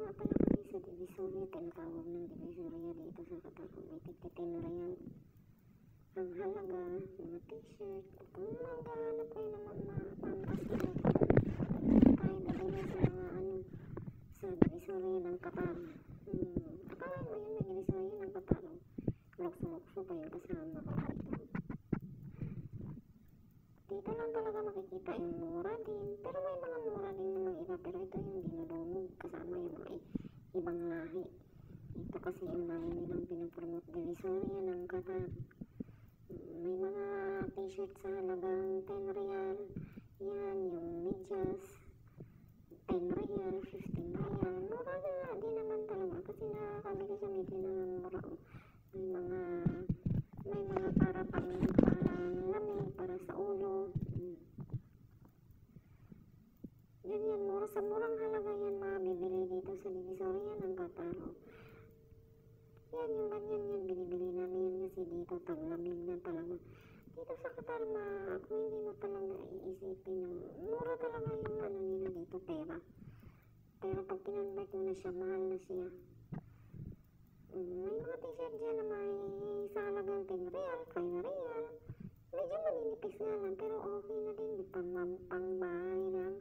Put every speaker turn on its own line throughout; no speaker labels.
nga pala kami sa Divisoria, tinatawag ng Divisoria dito sa Qatar. May tig-10 rial ang halaga, mga t-shirt. Kung maghahanap kayo ng mga pantas na tayo bibili sa mga sa Divisoria ng Qatar. Akala mo yun, may Divisoria ng Qatar. Lukso-lukso pa yung kasama ko dito. Dito lang talaga makikita yung mura din. Pero may mga mura din ng iba. Pero ito yung dinudumog kasama yung mga ibang lahi. Ito kasi yung lahi nilang pinapromote Divisoria ng Qatar. May mga t-shirt sa halagang 10 rial. Yan, yung medyas. 10 rial, 15 rial. Mura na, di naman talaga. Kasi nakakabili sa medyo na mura. May mga para pang lamig, para sa ulo. Ganyan, mura sa murang halaga yan mabibili dito sa Divisoria ng Qatar. Yan, yung ganyan yan, binibili namin yan kasi dito taglamig na talaga. Dito sa Qatar, kung hindi mo talaga iisipin, mura talaga yung nila dito, pera. Pero pag kinonvert mo na siya, mahal na siya. May mga t-shirt dyan na may sa halagang 10 real, 5 real. Medyo maninipis nga lang, pero okay na din. Pang bahay lang.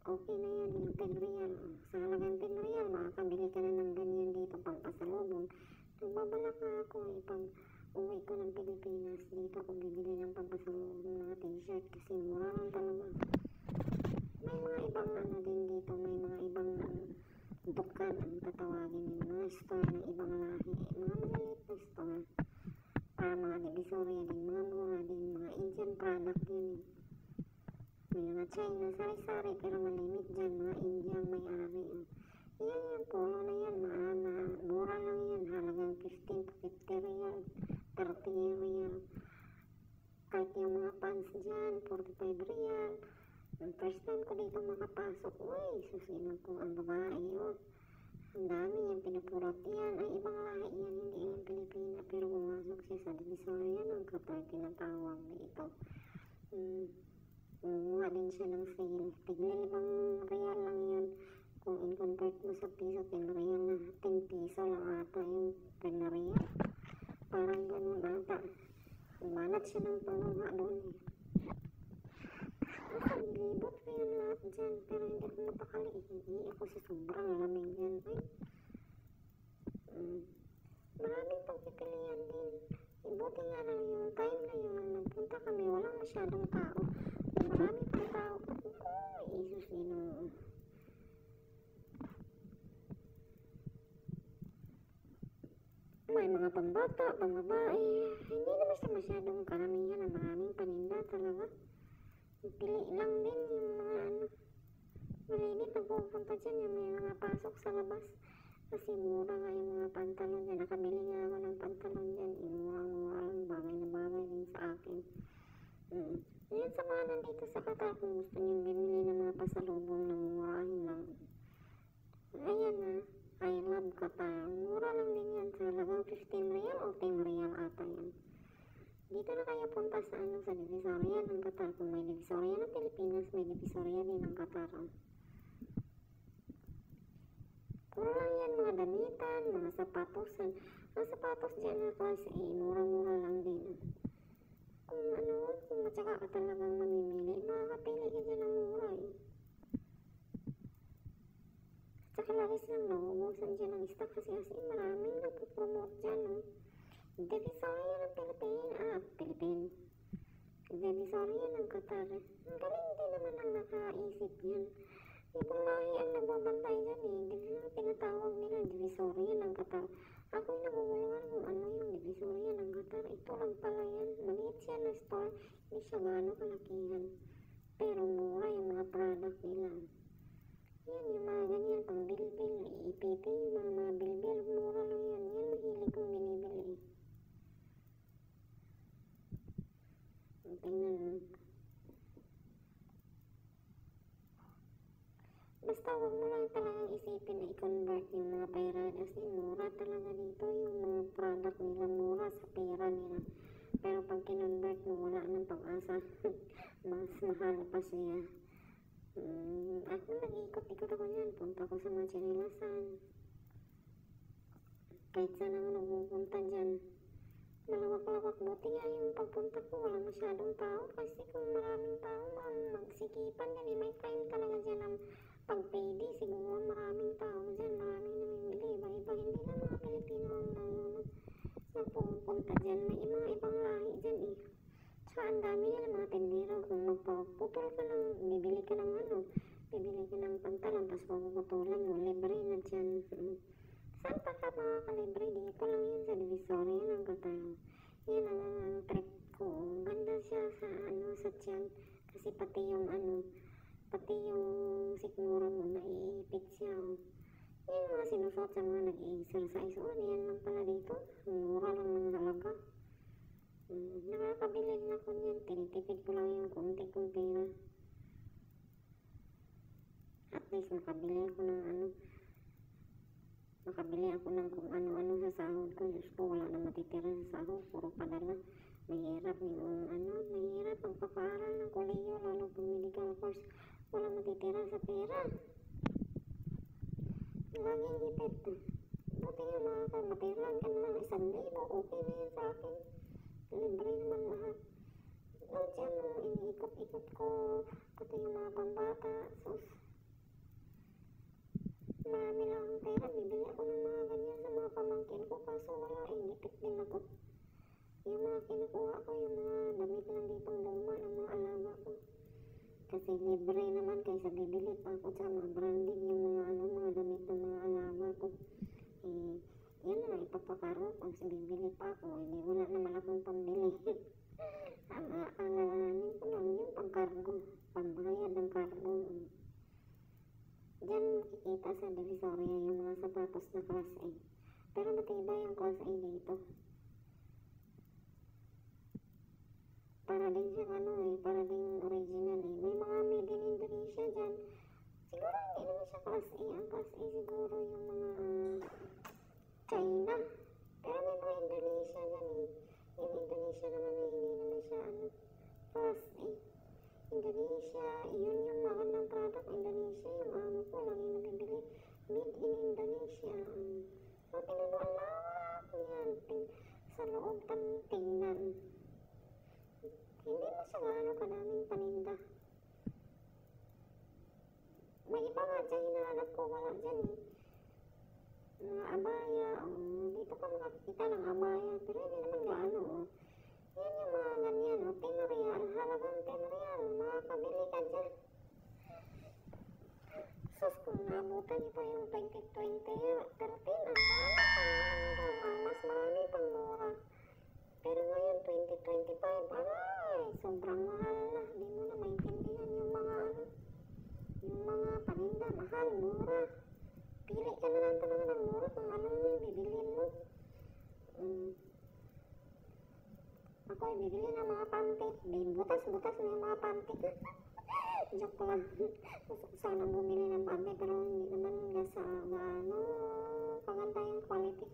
Okay na yan, yung 10 real. Sa halagang 10 real, makakabili ka na ng ganyan dito, pang pasalubong. Nagbabalak na ako pag uwi ko ng Pilipinas, dito ako bibili ng pampasalubong mga t-shirt kasi mura lang talaga. May mga ibang din dito, may mga ibang dukan ang tatawagin ng mga store ng ibang lahi. Mga maliit na store. Para mga Divisoria din, mga mura din, mga Indian product din. May mga China, sari-sari, pero malimit dyan, mga Indian may-ari. Yan yung polo na yan, mura lang yan, halagang 15 to 50 real, 30 real. Kahit yung mga pants dyan, 45 real. Ang first time ko dito makapasok, uy, susunod ko ang babae yun. Ang dami yung pinupurot yan, ay ibang lahi yan, hindi yung Pilipina, pero pumasok siya sa Divisoria ng Qatar, tinatawag dito. Kumuha din siya ng sale. Tignan 5 real lang yan. Kung in-convert mo sa piso, 10 real na. 10 piso lang ata yung 10 real. Parang ganun ata. Umanat siya ng panguha doon. Ang libot ko yan lahat dyan. Pero hindi ako mapakali. Hindi ako sa sobrang lamig yan. Maraming pagpipilian din. Ibuti nga lang yung time na yun. Nagpunta kami. Walang masyadong tao. Marami pang tao. Uy, Jesus, may mga pambata, pambabae. Hindi naman siya masyadong karamihan na maraming paninda talaga. Pili lang din yung mga malimit na pupunta dyan. Yung may mga pasok sa labas. Kasi mura nga yung mga pantalon dyan. Nakabili nga ako ng pantalon dyan. Mura-mura lang. Bagay na bagay din sa akin. Yan sa mga nandito sa Qatar, kung gusto nyo bumili ng mga pasalubong na murahin lang. Ayan na, I love Qatar. Mura lang din yan sa halagang 15 real o 10 real ata yan. Dito na kayo punta sa sa Divisoria ng Qatar. Kung may Divisoria ng Pilipinas, may Divisoria din ng Qatar. Puro lang yan, mga damitan, mga sapatos. Mga sapatos dyan na kasi mura-mura lang din. Kung matsaka ka talagang mamimili, makakapili ka dyan ng mura Tsaka lagi silang nauubusan dyan ng stock kasi maraming nagpo-promote dyan. Divisoria ng Philippines. Divisoria ng Qatar. Ang galing din naman ang nakaisip yan. Ibang lahi ang nagbabantay dyan Tinatawag nila Divisoria ng Qatar. Ako'y naguguluhan kung ano yung Divisoria ng Qatar. Ito lang pala yan. Maliit siya na store. Hindi siya gano'ng kalakihan. Pero mura yung mga product nila. Yan, yung mga ganyan, pang bilbil, ipiti, yung mga bilbil, mura lang yan. Yan, mahilig kong binibili. Tingnan lang. Basta huwag mo lang talagang isipin na i-convert yung mga pera kasi mura talaga dito yung mga product nila, mura sa pera nila. Pero pag kinonvert mo, wala nang pag-asa. Mas mahal pa siya. Ako nag-ikot-ikot ako yan. Punta ko sa mga tsinilasan. Kahit saan ako nagpupunta dyan. Malawak-lawak. Buti nga yung pagpunta ko, wala masyadong tao. Kasi kung maraming tao, magsikipan yan. May time talaga dyan ang pag-payday. Siguro maraming tao dyan. Maraming namimili. Iba-iba. Hindi na mga Pilipino ang nagpupunta dyan. May mga ibang lahi dyan eh. Tsaka ang dami nila mga tendero. Kung magpaputol ka ng, bibili ka ng pantalon, tapos papuputulan mo, libre na dyan. Saan pa ka makakalibre? Dito lang yun sa Divisoria ng Catayo. Yan ang trip ko. Ganda siya sa tiyan. Kasi pati yung sikmura mo, naiipit siya. Yan mga sinusot sa mga nag-i-exercise. Yan lang pala dito. Mura lang ng halaga. Nakakabili din ako niyan. Tinitipid ko lang yung konti kong pera. At least nakabili ako ng kung ano-ano sa sahod ko. Diyos ko, wala na matitira sa sahod. Puro padala. Mahirap ang pag-aaral ng koleyo, lalo pag medical course. Wala matitira sa pera. Laging gipit. Buti nga makakamatiraan ka naman 1,000. Okay na yan sa akin. Libre naman lahat. Diyan iniikot-ikot ko. Pati yung mga pambata. Sus. Marami lang akong pera. Bibili ako ng mga ganyan sa mga pamangkin ko. Kaso wala. Inipit din ako. Yung mga kinukuha ko, yung mga damit lang ditong luma ng mga alaga ko. Kasi libre naman kaysa bibili pa ako sa mga branded yung mga damit ng mga alaga ko. Yan na, ipapakaro kung bibili pa ako. Hindi wala naman akong pambili. Ang ko lang yung pagkargo. Pambayad ng kargo. Diyan makikita sa Divisoria yung mga sapatos na class A. Pero matibay yung class A dito. Para din siya para din original eh. May mga made in Indonesia dyan. Siguro hindi naman siya class A. Ang class A siguro yung mga China. Pero may mga Indonesia dyan eh. Yung Indonesia naman eh, hindi naman siya class A. Indonesia, yun yung magandang product. Indonesia, yung ko lagi nabibili. Made in Indonesia. Pinunuan lang yan. Sa loob tingnan. Hindi mo siya kadaming paninda. May iba nga dyan hinahanap ko, wala dyan eh. Mga abaya, dito ka makakita ng abaya, pero hindi naman gaano Yan yung mga ganyan, 10 real, halagang 10 real, makakabili ka dyan. Sus, kung nabutan niyo pa yung 2020, 13, mas marami pang mura. Pero ngayon, 2025, sobrang mahal na. Hindi mo na maintindihan yung mga paninda, mahal, mura. Pili ka na lang talaga ng mura kung anong bibilin mo. Ako ay bibili ng mga panty. Butas-butas na yung mga panty. Joke lang. Sana bumili ng panty pero hindi naman paganda yung quality.